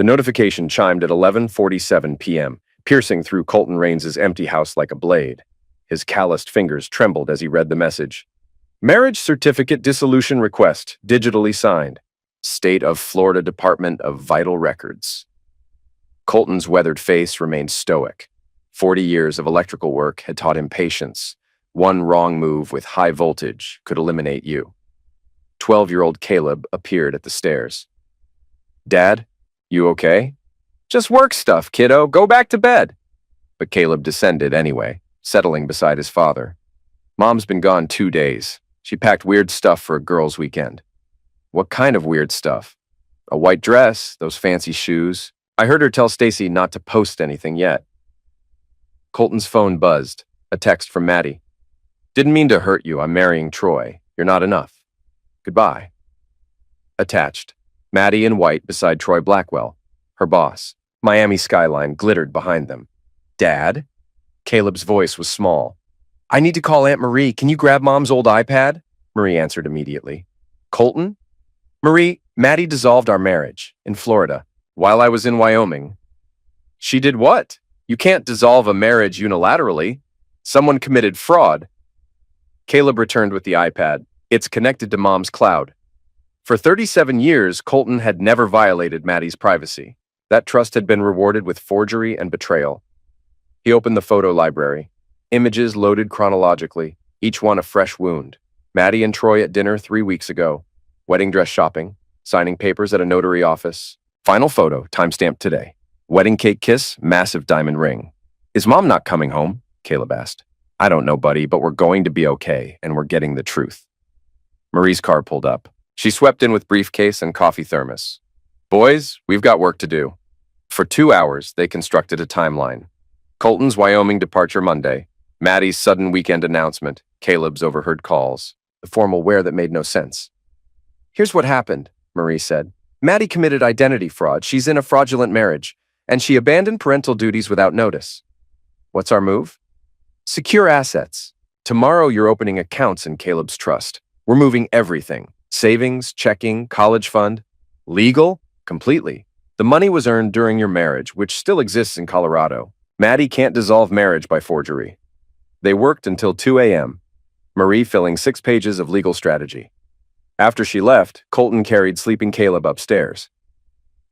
The notification chimed at 11:47 p.m., piercing through Colton Raines's empty house like a blade. His calloused fingers trembled as he read the message. Marriage certificate dissolution request, digitally signed. State of Florida Department of Vital Records. Colton's weathered face remained stoic. 40 years of electrical work had taught him patience. One wrong move with high voltage could eliminate you. 12-year-old Caleb appeared at the stairs. Dad, you okay? Just work stuff, kiddo. Go back to bed. But Caleb descended anyway, settling beside his father. Mom's been gone 2 days. She packed weird stuff for a girls' weekend. What kind of weird stuff? A white dress, those fancy shoes. I heard her tell Stacy not to post anything yet. Colton's phone buzzed. A text from Maddie. Didn't mean to hurt you. I'm marrying Troy. You're not enough. Goodbye. Attached. Maddie in white beside Troy Blackwell, her boss. Miami skyline glittered behind them. Dad? Caleb's voice was small. I need to call Aunt Marie. Can you grab Mom's old iPad? Marie answered immediately. Colton? Marie, Maddie dissolved our marriage in Florida while I was in Wyoming. She did what? You can't dissolve a marriage unilaterally. Someone committed fraud. Caleb returned with the iPad. It's connected to Mom's cloud. For 37 years, Colton had never violated Maddie's privacy. That trust had been rewarded with forgery and betrayal. He opened the photo library. Images loaded chronologically, each one a fresh wound. Maddie and Troy at dinner 3 weeks ago. Wedding dress shopping. Signing papers at a notary office. Final photo, timestamped today. Wedding cake kiss, massive diamond ring. Is Mom not coming home? Caleb asked. I don't know, buddy, but we're going to be okay, and we're getting the truth. Marie's car pulled up. She swept in with briefcase and coffee thermos. Boys, we've got work to do. For 2 hours, they constructed a timeline. Colton's Wyoming departure Monday. Maddie's sudden weekend announcement. Caleb's overheard calls. The formal where that made no sense. Here's what happened, Marie said. Maddie committed identity fraud. She's in a fraudulent marriage, and she abandoned parental duties without notice. What's our move? Secure assets. Tomorrow you're opening accounts in Caleb's trust. We're moving everything. Savings, checking, college fund. Legal? Completely. The money was earned during your marriage, which still exists in Colorado. Maddie can't dissolve marriage by forgery. They worked until 2 a.m., Marie filling 6 pages of legal strategy. After she left, Colton carried sleeping Caleb upstairs.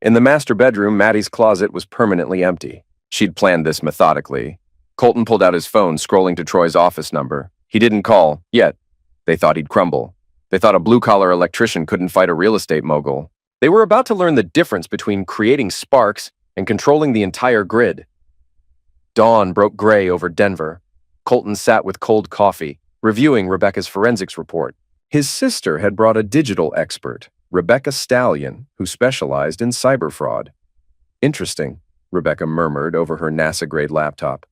In the master bedroom, Maddie's closet was permanently empty. She'd planned this methodically. Colton pulled out his phone, scrolling to Troy's office number. He didn't call, yet. They thought he'd crumble. They thought a blue-collar electrician couldn't fight a real estate mogul. They were about to learn the difference between creating sparks and controlling the entire grid. Dawn broke gray over Denver. Colton sat with cold coffee, reviewing Rebecca's forensics report. His sister had brought a digital expert, Rebecca Stallion, who specialized in cyber fraud. Interesting, Rebecca murmured over her NASA-grade laptop.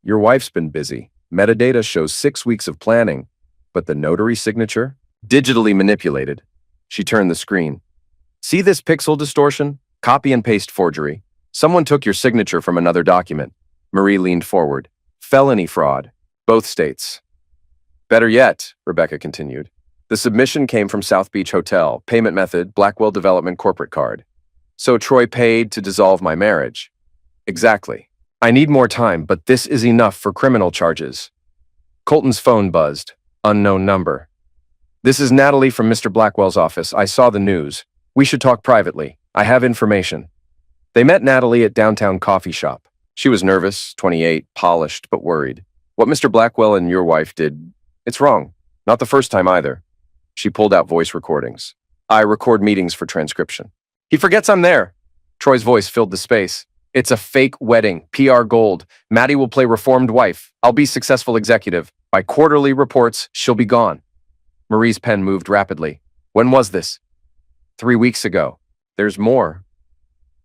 Your wife's been busy. Metadata shows 6 weeks of planning, but the notary signature? Digitally manipulated. She turned the screen. See this pixel distortion? Copy and paste forgery. Someone took your signature from another document. Marie leaned forward. Felony fraud. Both states. Better yet, Rebecca continued. The submission came from South Beach Hotel. Payment method, Blackwell Development corporate card. So Troy paid to dissolve my marriage. Exactly. I need more time, but this is enough for criminal charges. Colton's phone buzzed. Unknown number. This is Natalie from Mr. Blackwell's office. I saw the news. We should talk privately. I have information. They met Natalie at downtown coffee shop. She was nervous, 28, polished, but worried. What Mr. Blackwell and your wife did, it's wrong. Not the first time either. She pulled out voice recordings. I record meetings for transcription. He forgets I'm there. Troy's voice filled the space. It's a fake wedding, PR gold. Maddie will play reformed wife. I'll be successful executive. By quarterly reports, she'll be gone. Marie's pen moved rapidly. When was this? 3 weeks ago. There's more.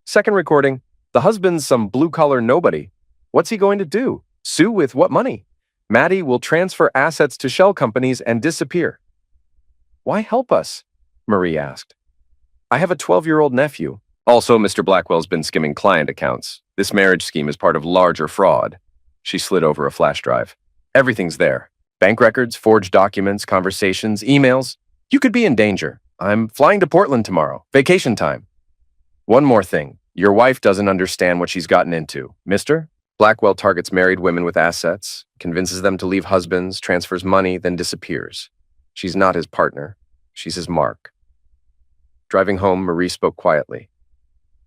Second recording. The husband's some blue-collar nobody. What's he going to do? Sue with what money? Maddie will transfer assets to shell companies and disappear. Why help us? Marie asked. I have a 12-year-old nephew. Also, Mr. Blackwell's been skimming client accounts. This marriage scheme is part of larger fraud. She slid over a flash drive. Everything's there. Bank records, forged documents, conversations, emails. You could be in danger. I'm flying to Portland tomorrow. Vacation time. One more thing. Your wife doesn't understand what she's gotten into. Mister? Blackwell targets married women with assets, convinces them to leave husbands, transfers money, then disappears. She's not his partner. She's his mark. Driving home, Marie spoke quietly.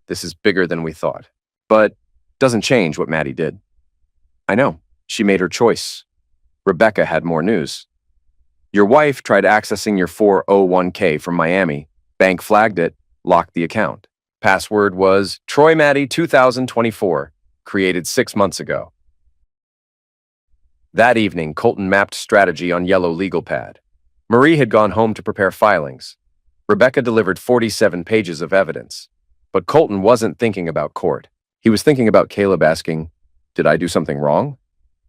This is bigger than we thought. But doesn't change what Maddie did. I know. She made her choice. Rebecca had more news. Your wife tried accessing your 401k from Miami. Bank flagged it, locked the account. Password was Troy Maddie 2024, created 6 months ago. That evening, Colton mapped strategy on yellow legal pad. Marie had gone home to prepare filings. Rebecca delivered 47 pages of evidence. But Colton wasn't thinking about court. He was thinking about Caleb asking, "Did I do something wrong?"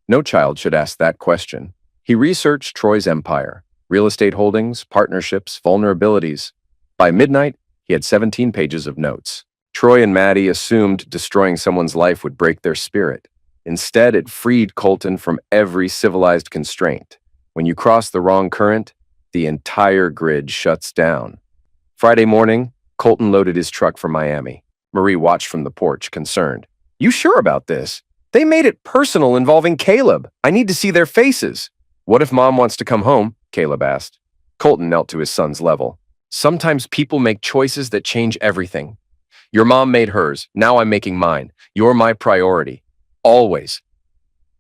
No child should ask that question. He researched Troy's empire, real estate holdings, partnerships, vulnerabilities. By midnight, he had 17 pages of notes. Troy and Maddie assumed destroying someone's life would break their spirit. Instead, it freed Colton from every civilized constraint. When you cross the wrong current, the entire grid shuts down. Friday morning, Colton loaded his truck for Miami. Marie watched from the porch, concerned. You sure about this? They made it personal involving Caleb. I need to see their faces. What if Mom wants to come home? Caleb asked. Colton knelt to his son's level. Sometimes people make choices that change everything. Your mom made hers. Now I'm making mine. You're my priority. Always.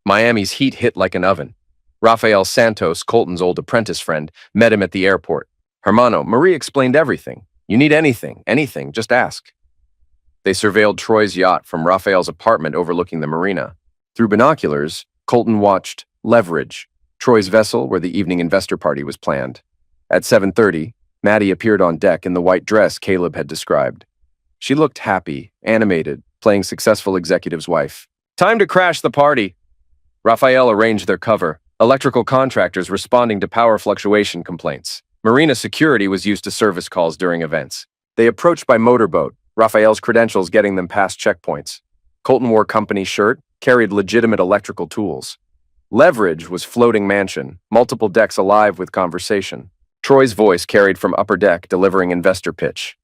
Miami's heat hit like an oven. Rafael Santos, Colton's old apprentice friend, met him at the airport. Hermano, Marie explained everything. You need anything, just ask. They surveilled Troy's yacht from Rafael's apartment overlooking the marina. Through binoculars, Colton watched Leverage, Troy's vessel where the evening investor party was planned. At 7:30, Maddie appeared on deck in the white dress Caleb had described. She looked happy, animated, playing successful executive's wife. Time to crash the party. Rafael arranged their cover, electrical contractors responding to power fluctuation complaints. Marina security was used to service calls during events. They approached by motorboat, Rafael's credentials getting them past checkpoints. Colton wore company shirt, carried legitimate electrical tools. Leverage was floating mansion, multiple decks alive with conversation. Troy's voice carried from upper deck, delivering investor pitch.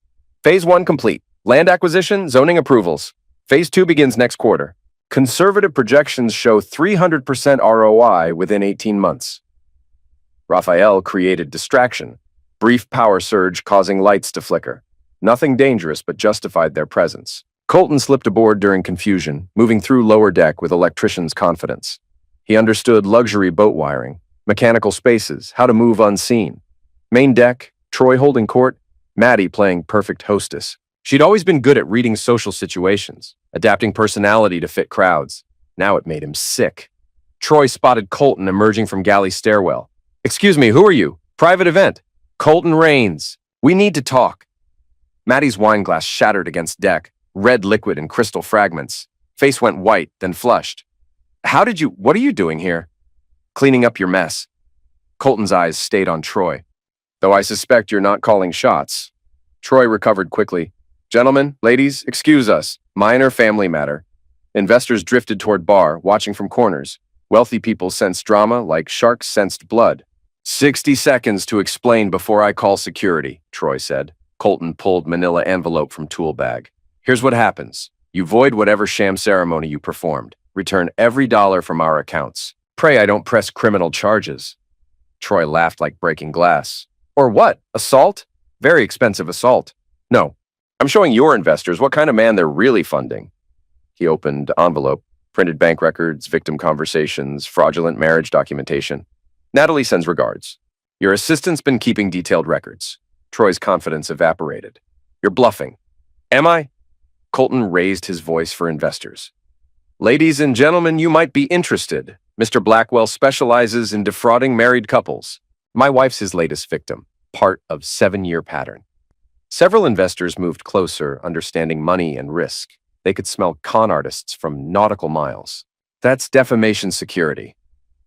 Phase 1 complete. Land acquisition, zoning approvals. Phase 2 begins next quarter. Conservative projections show 300% ROI within 18 months. Rafael created distraction, brief power surge causing lights to flicker. Nothing dangerous but justified their presence. Colton slipped aboard during confusion, moving through lower deck with electrician's confidence. He understood luxury boat wiring, mechanical spaces, how to move unseen. Main deck, Troy holding court, Maddie playing perfect hostess. She'd always been good at reading social situations, adapting personality to fit crowds. Now it made him sick. Troy spotted Colton emerging from galley stairwell. Excuse me, who are you? Private event. Colton Rains. We need to talk. Maddie's wine glass shattered against deck, red liquid and crystal fragments. Face went white, then flushed. What are you doing here? Cleaning up your mess. Colton's eyes stayed on Troy. Though I suspect you're not calling shots. Troy recovered quickly. Gentlemen, ladies, excuse us. Minor family matter. Investors drifted toward bar, watching from corners. Wealthy people sensed drama like sharks sensed blood. 60 seconds to explain before I call security, Troy said. Colton pulled manila envelope from tool bag. Here's what happens. You void whatever sham ceremony you performed. Return every dollar from our accounts. Pray I don't press criminal charges. Troy laughed like breaking glass. Or what? Assault? Very expensive assault. No. I'm showing your investors what kind of man they're really funding. He opened envelope, printed bank records, victim conversations, fraudulent marriage documentation. Natalie sends regards. Your assistant's been keeping detailed records. Troy's confidence evaporated. You're bluffing. Am I? Colton raised his voice for investors. Ladies and gentlemen, you might be interested. Mr. Blackwell specializes in defrauding married couples. My wife's his latest victim, part of 7-year pattern. Several investors moved closer, understanding money and risk. They could smell con artists from nautical miles. That's defamation security.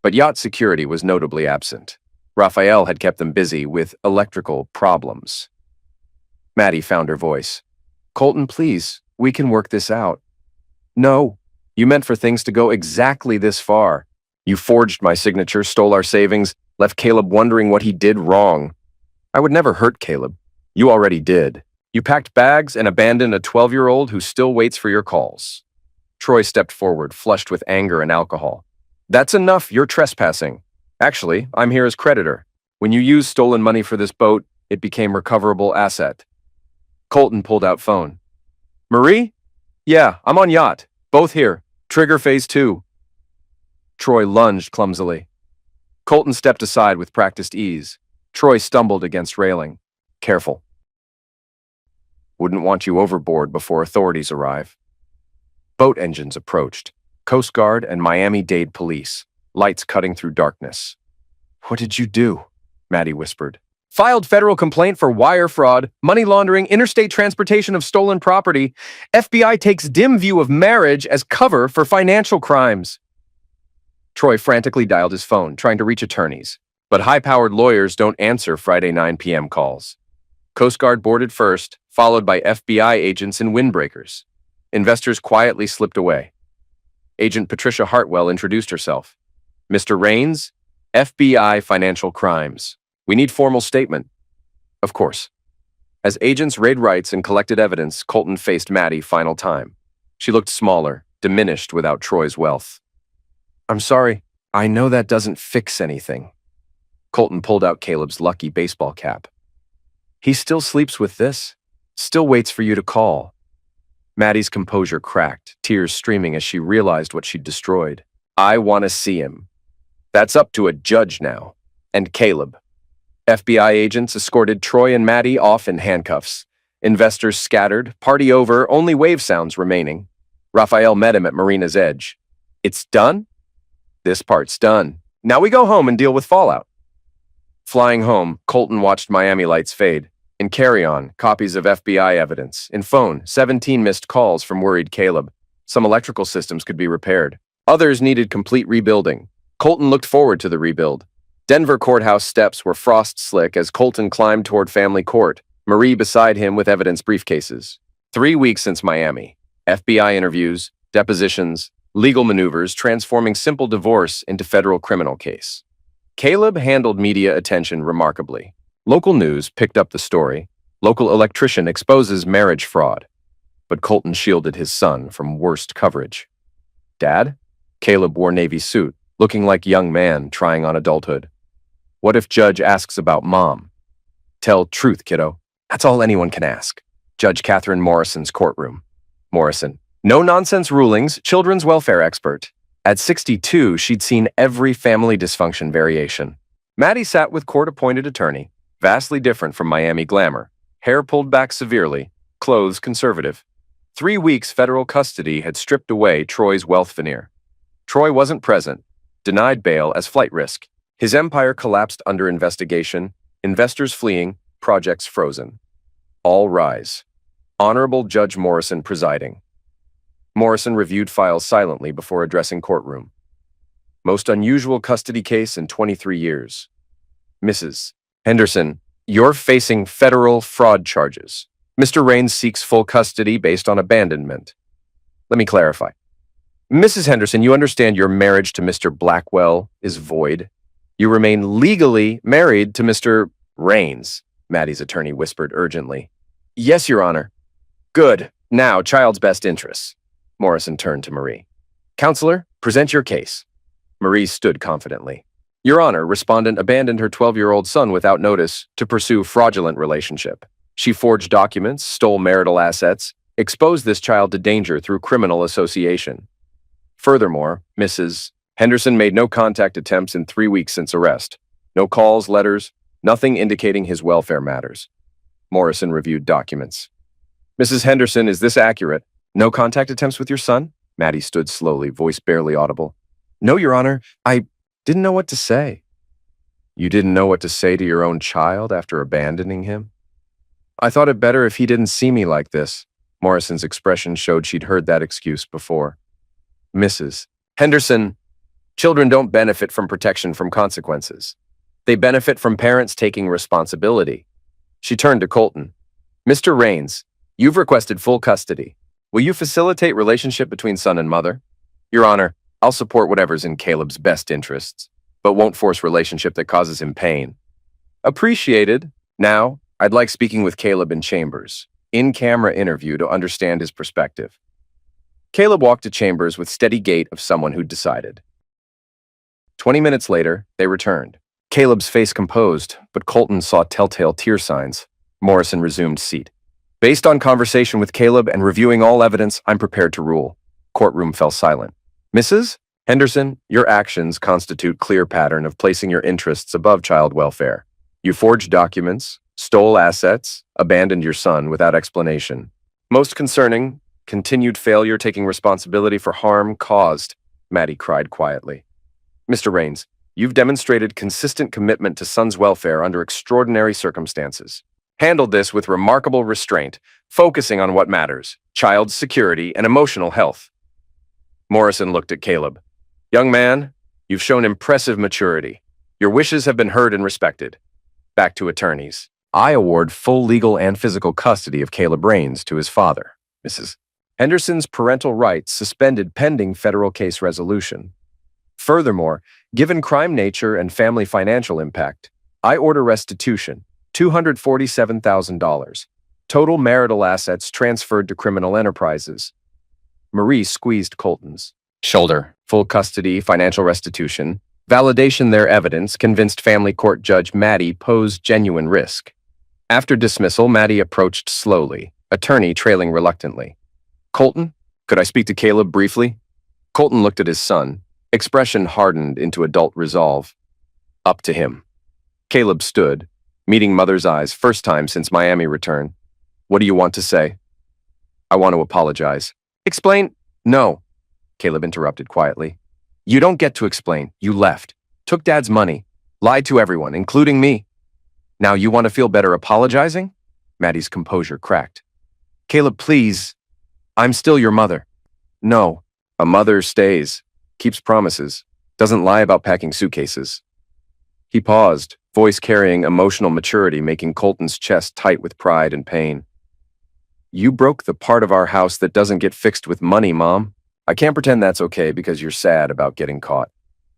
But yacht security was notably absent. Rafael had kept them busy with electrical problems. Maddie found her voice. Colton, please, we can work this out. No, you meant for things to go exactly this far. You forged my signature, stole our savings, left Caleb wondering what he did wrong. I would never hurt Caleb. You already did. You packed bags and abandoned a 12-year-old who still waits for your calls. Troy stepped forward, flushed with anger and alcohol. That's enough, you're trespassing. Actually, I'm here as creditor. When you used stolen money for this boat, it became recoverable asset. Colton pulled out phone. Marie? Yeah, I'm on yacht. Both here. Trigger phase 2. Troy lunged clumsily. Colton stepped aside with practiced ease. Troy stumbled against railing. Careful. Wouldn't want you overboard before authorities arrive. Boat engines approached. Coast Guard and Miami-Dade police. Lights cutting through darkness. What did you do? Maddie whispered. Filed federal complaint for wire fraud, money laundering, interstate transportation of stolen property. FBI takes dim view of marriage as cover for financial crimes. Troy frantically dialed his phone, trying to reach attorneys. But high-powered lawyers don't answer Friday 9 p.m. calls. Coast Guard boarded first, followed by FBI agents and windbreakers. Investors quietly slipped away. Agent Patricia Hartwell introduced herself. Mr. Rains, FBI Financial Crimes. We need formal statement. Of course. As agents raid rights and collected evidence, Colton faced Maddie final time. She looked smaller, diminished without Troy's wealth. I'm sorry, I know that doesn't fix anything. Colton pulled out Caleb's lucky baseball cap. He still sleeps with this, still waits for you to call. Maddie's composure cracked, tears streaming as she realized what she'd destroyed. I want to see him. That's up to a judge now. And Caleb. FBI agents escorted Troy and Maddie off in handcuffs. Investors scattered, party over, only wave sounds remaining. Raphael met him at Marina's edge. It's done? This part's done. Now we go home and deal with fallout. Flying home, Colton watched Miami lights fade. In carry-on, copies of FBI evidence. In phone, 17 missed calls from worried Caleb. Some electrical systems could be repaired. Others needed complete rebuilding. Colton looked forward to the rebuild. Denver courthouse steps were frost-slick as Colton climbed toward family court, Marie beside him with evidence briefcases. 3 weeks since Miami. FBI interviews, depositions, legal maneuvers transforming simple divorce into federal criminal case. Caleb handled media attention remarkably. Local news picked up the story. Local electrician exposes marriage fraud. But Colton shielded his son from worst coverage. Dad? Caleb wore navy suit, looking like young man trying on adulthood. What if judge asks about mom? Tell truth, kiddo. That's all anyone can ask. Judge Catherine Morrison's courtroom. Morrison. No-nonsense rulings, children's welfare expert. At 62, she'd seen every family dysfunction variation. Maddie sat with court-appointed attorney, vastly different from Miami glamour. Hair pulled back severely, clothes conservative. 3 weeks federal custody had stripped away Troy's wealth veneer. Troy wasn't present, denied bail as flight risk. His empire collapsed under investigation, investors fleeing, projects frozen. All rise. Honorable Judge Morrison presiding. Morrison reviewed files silently before addressing courtroom. Most unusual custody case in 23 years. Mrs. Henderson, you're facing federal fraud charges. Mr. Rains seeks full custody based on abandonment. Let me clarify. Mrs. Henderson, you understand your marriage to Mr. Blackwell is void. You remain legally married to Mr. Rains, Maddie's attorney whispered urgently. Yes, Your Honor. Good. Now, child's best interests. Morrison turned to Marie. Counselor, present your case. Marie stood confidently. Your Honor, respondent abandoned her 12-year-old son without notice to pursue fraudulent relationship. She forged documents, stole marital assets, exposed this child to danger through criminal association. Furthermore, Mrs. Henderson made no contact attempts in 3 weeks since arrest. No calls, letters, nothing indicating his welfare matters. Morrison reviewed documents. Mrs. Henderson, is this accurate? No contact attempts with your son? Maddie stood slowly, voice barely audible. No, Your Honor, I didn't know what to say. You didn't know what to say to your own child after abandoning him? I thought it better if he didn't see me like this. Morrison's expression showed she'd heard that excuse before. Mrs. Henderson, children don't benefit from protection from consequences. They benefit from parents taking responsibility. She turned to Colton. Mr. Rains, you've requested full custody. Will you facilitate relationship between son and mother? Your Honor, I'll support whatever's in Caleb's best interests, but won't force relationship that causes him pain. Appreciated. Now, I'd like speaking with Caleb in chambers. in-camera interview to understand his perspective. Caleb walked to chambers with steady gait of someone who'd decided. 20 minutes later, they returned. Caleb's face composed, but Colton saw telltale tear signs. Morrison resumed seat. Based on conversation with Caleb and reviewing all evidence, I'm prepared to rule. Courtroom fell silent. Mrs. Henderson, your actions constitute clear pattern of placing your interests above child welfare. You forged documents, stole assets, abandoned your son without explanation. Most concerning, continued failure taking responsibility for harm caused, Maddie cried quietly. Mr. Raines, you've demonstrated consistent commitment to son's welfare under extraordinary circumstances. Handled this with remarkable restraint, focusing on what matters, child's security and emotional health. Morrison looked at Caleb. Young man, you've shown impressive maturity. Your wishes have been heard and respected. Back to attorneys. I award full legal and physical custody of Caleb Raines to his father, Mrs. Henderson's parental rights suspended pending federal case resolution. Furthermore, given crime nature and family financial impact, I order restitution, $247,000. Total marital assets transferred to criminal enterprises. Marie squeezed Colton's shoulder. Full custody, financial restitution. Validation their evidence convinced family court judge Maddie posed genuine risk. After dismissal, Maddie approached slowly, attorney trailing reluctantly. Colton, could I speak to Caleb briefly? Colton looked at his son, expression hardened into adult resolve. Up to him. Caleb stood, meeting mother's eyes first time since Miami return. What do you want to say? I want to apologize. Explain. No, Caleb interrupted quietly. You don't get to explain. You left. Took Dad's money. Lied to everyone, including me. Now you want to feel better apologizing? Maddie's composure cracked. Caleb, please. I'm still your mother. No. A mother stays. Keeps promises. Doesn't lie about packing suitcases. He paused, voice carrying emotional maturity, making Colton's chest tight with pride and pain. You broke the part of our house that doesn't get fixed with money, Mom. I can't pretend that's okay because you're sad about getting caught.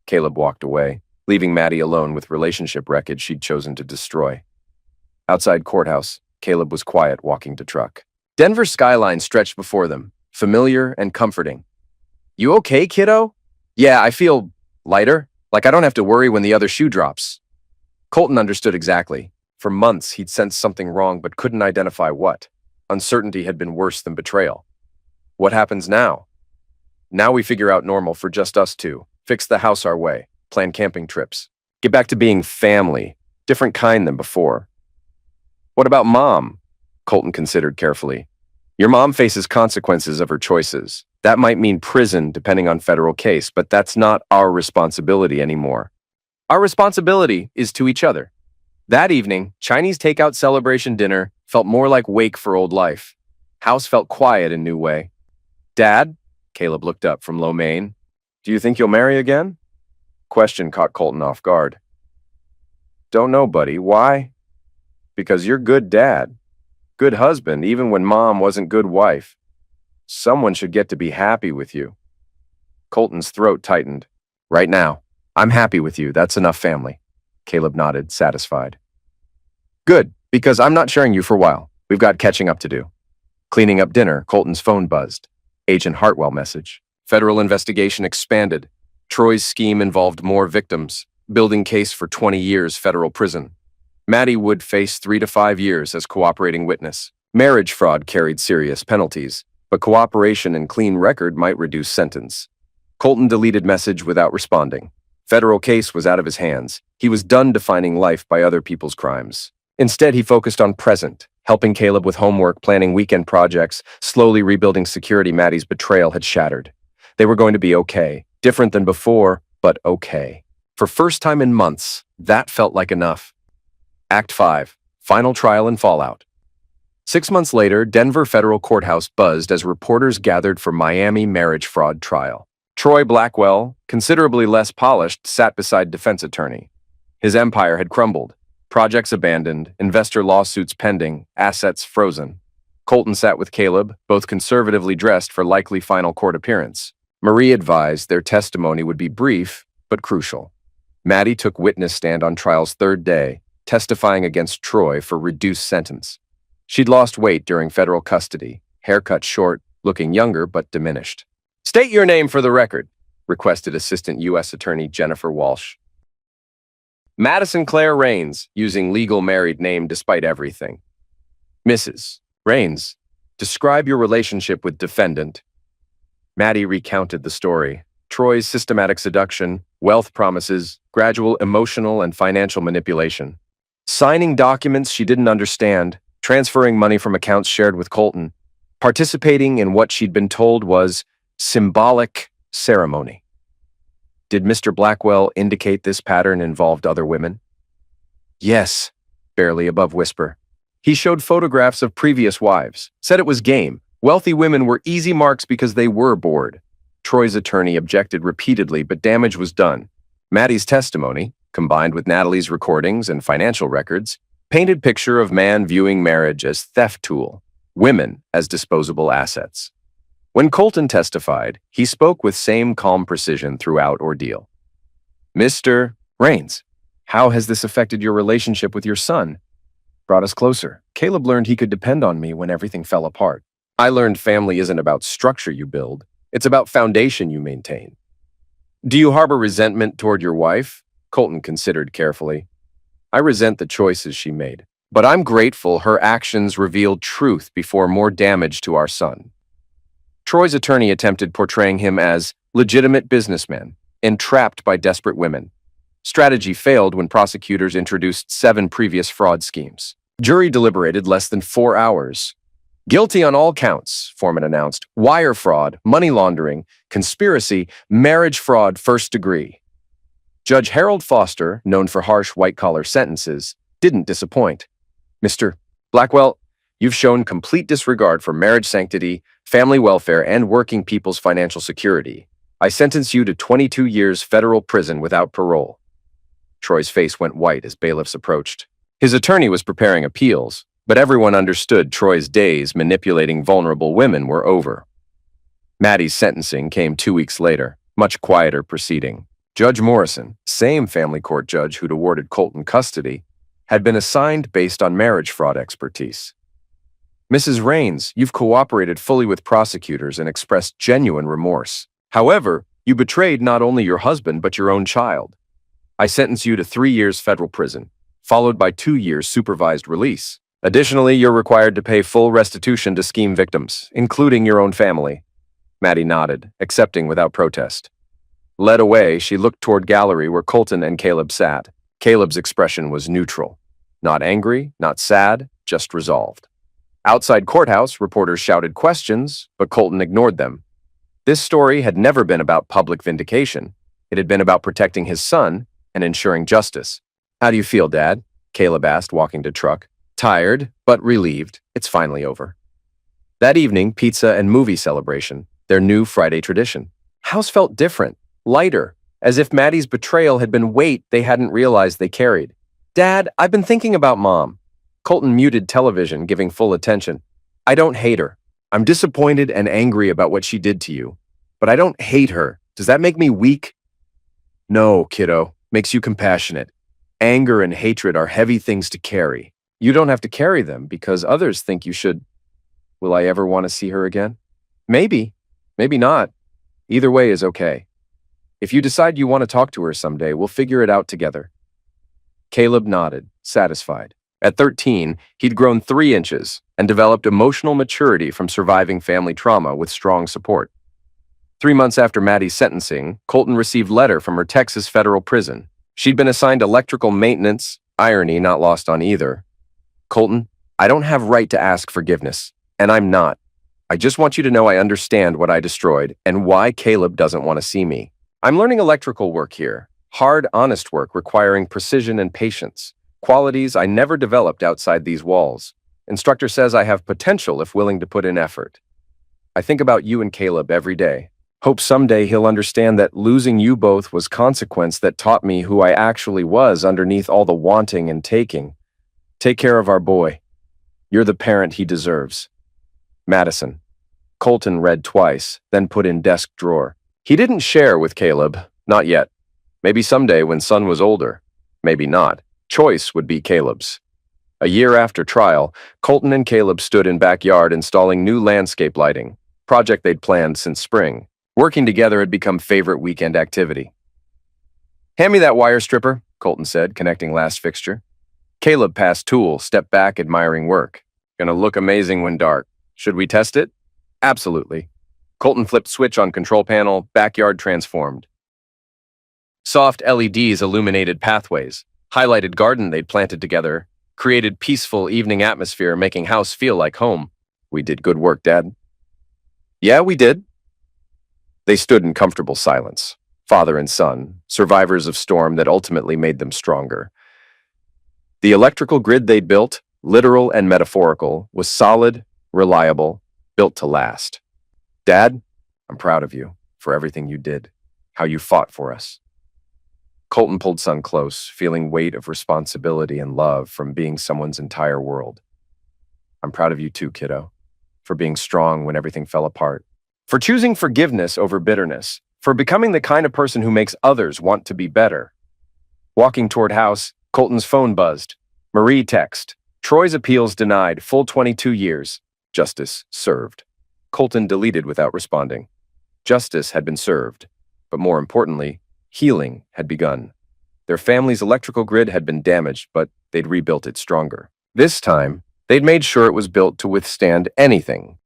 Caleb walked away, leaving Maddie alone with relationship wreckage she'd chosen to destroy. Outside courthouse, Caleb was quiet, walking to truck. Denver's skyline stretched before them, familiar and comforting. You okay, kiddo? Yeah, I feel lighter, like I don't have to worry when the other shoe drops. Colton understood exactly. For months, he'd sensed something wrong but couldn't identify what. Uncertainty had been worse than betrayal. What happens now? Now we figure out normal for just us two, fix the house our way, plan camping trips, get back to being family, different kind than before. What about Mom? Colton considered carefully. Your mom faces consequences of her choices. That might mean prison depending on federal case, but that's not our responsibility anymore. Our responsibility is to each other. That evening, Chinese takeout celebration dinner felt more like wake for old life. House felt quiet in new way. Dad? Caleb looked up from lo mein. Do you think you'll marry again? Question caught Colton off guard. Don't know, buddy. Why? Because you're good dad. Good husband, even when Mom wasn't good wife. Someone should get to be happy with you. Colton's throat tightened. Right now, I'm happy with you. That's enough family. Caleb nodded, satisfied. Good, because I'm not sharing you for a while. We've got catching up to do. Cleaning up dinner, Colton's phone buzzed. Agent Hartwell message. Federal investigation expanded. Troy's scheme involved more victims. Building case for 20 years federal prison. Maddie would face 3 to 5 years as cooperating witness. Marriage fraud carried serious penalties, but cooperation and clean record might reduce sentence. Colton deleted message without responding. Federal case was out of his hands. He was done defining life by other people's crimes. Instead, he focused on present, helping Caleb with homework, planning weekend projects, slowly rebuilding security Maddie's betrayal had shattered. They were going to be okay. Different than before, but okay. For first time in months, that felt like enough. Act 5. Final trial and fallout. 6 months later, Denver federal courthouse buzzed as reporters gathered for Miami marriage fraud trial. Troy Blackwell, considerably less polished, sat beside defense attorney. His empire had crumbled. Projects abandoned, investor lawsuits pending, assets frozen. Colton sat with Caleb, both conservatively dressed for likely final court appearance. Marie advised their testimony would be brief, but crucial. Maddie took witness stand on trial's third day, testifying against Troy for reduced sentence. She'd lost weight during federal custody, hair cut short, looking younger but diminished. "State your name for the record," requested Assistant U.S. Attorney Jennifer Walsh. "Madison Claire Rains, using legal married name despite everything." "Mrs. Rains, describe your relationship with defendant." Maddie recounted the story. Troy's systematic seduction, wealth promises, gradual emotional and financial manipulation. Signing documents she didn't understand, transferring money from accounts shared with Colton, participating in what she'd been told was symbolic ceremony. Did Mr. Blackwell indicate this pattern involved other women? "Yes," barely above whisper. He showed photographs of previous wives, said it was game. Wealthy women were easy marks because they were bored. Troy's attorney objected repeatedly, but damage was done. Maddie's testimony, combined with Natalie's recordings and financial records, painted picture of man viewing marriage as theft tool, women as disposable assets. When Colton testified, he spoke with same calm precision throughout ordeal. "Mr. Rains, how has this affected your relationship with your son?" "Brought us closer. Caleb learned he could depend on me when everything fell apart. I learned family isn't about structure you build, it's about foundation you maintain." "Do you harbor resentment toward your wife?" Colton considered carefully. "I resent the choices she made, but I'm grateful her actions revealed truth before more damage to our son." Troy's attorney attempted portraying him as legitimate businessman, entrapped by desperate women. Strategy failed when prosecutors introduced 7 previous fraud schemes. Jury deliberated less than 4 hours. "Guilty on all counts," Foreman announced. "Wire fraud, money laundering, conspiracy, marriage fraud, first degree." Judge Harold Foster, known for harsh white-collar sentences, didn't disappoint. "Mr. Blackwell, you've shown complete disregard for marriage sanctity, family welfare, and working people's financial security. I sentence you to 22 years federal prison without parole." Troy's face went white as bailiffs approached. His attorney was preparing appeals, but everyone understood Troy's days manipulating vulnerable women were over. Maddie's sentencing came 2 weeks later, much quieter proceeding. Judge Morrison, same family court judge who'd awarded Colton custody, had been assigned based on marriage fraud expertise. "Mrs. Rains, you've cooperated fully with prosecutors and expressed genuine remorse. However, you betrayed not only your husband but your own child. I sentence you to 3 years federal prison, followed by 2 years supervised release. Additionally, you're required to pay full restitution to scheme victims, including your own family." Maddie nodded, accepting without protest. Led away, she looked toward gallery where Colton and Caleb sat. Caleb's expression was neutral. Not angry, not sad, just resolved. Outside courthouse, reporters shouted questions, but Colton ignored them. This story had never been about public vindication. It had been about protecting his son and ensuring justice. "How do you feel, Dad?" Caleb asked, walking to truck. "Tired, but relieved. It's finally over." That evening, pizza and movie celebration, their new Friday tradition. House felt different, lighter, as if Maddie's betrayal had been weight they hadn't realized they carried. "Dad, I've been thinking about Mom." Colton muted television, giving full attention. "I don't hate her. I'm disappointed and angry about what she did to you. But I don't hate her. Does that make me weak?" "No, kiddo. Makes you compassionate. Anger and hatred are heavy things to carry. You don't have to carry them because others think you should." "Will I ever want to see her again?" "Maybe. Maybe not. Either way is okay. If you decide you want to talk to her someday, we'll figure it out together." Caleb nodded, satisfied. At 13, he'd grown 3 inches and developed emotional maturity from surviving family trauma with strong support. 3 months after Maddie's sentencing, Colton received a letter from her Texas federal prison. She'd been assigned electrical maintenance, irony not lost on either. "Colton, I don't have right to ask forgiveness, and I'm not. I just want you to know I understand what I destroyed and why Caleb doesn't want to see me. I'm learning electrical work here, hard, honest work requiring precision and patience. Qualities I never developed outside these walls. Instructor says I have potential if willing to put in effort. I think about you and Caleb every day. Hope someday he'll understand that losing you both was consequence that taught me who I actually was underneath all the wanting and taking. Take care of our boy. You're the parent he deserves. Madison." Colton read twice, then put in desk drawer. He didn't share with Caleb, not yet. Maybe someday when son was older. Maybe not. Choice would be Caleb's. A year after trial, Colton and Caleb stood in backyard installing new landscape lighting, project they'd planned since spring. Working together had become favorite weekend activity. "Hand me that wire stripper," Colton said, connecting last fixture. Caleb passed tool, stepped back, admiring work. "Gonna look amazing when dark. Should we test it?" "Absolutely." Colton flipped switch on control panel, backyard transformed. Soft LEDs illuminated pathways, highlighted garden they'd planted together, created peaceful evening atmosphere, making house feel like home. "We did good work, Dad." "Yeah, we did." They stood in comfortable silence, father and son, survivors of storm that ultimately made them stronger. The electrical grid they'd built, literal and metaphorical, was solid, reliable, built to last. "Dad, I'm proud of you for everything you did, how you fought for us." Colton pulled son close, feeling weight of responsibility and love from being someone's entire world. "I'm proud of you too, kiddo, for being strong when everything fell apart, for choosing forgiveness over bitterness, for becoming the kind of person who makes others want to be better." Walking toward house, Colton's phone buzzed. Marie text. "Troy's appeals denied, full 22 years. Justice served." Colton deleted without responding. Justice had been served, but more importantly, healing had begun. Their family's electrical grid had been damaged, but they'd rebuilt it stronger. This time, they'd made sure it was built to withstand anything,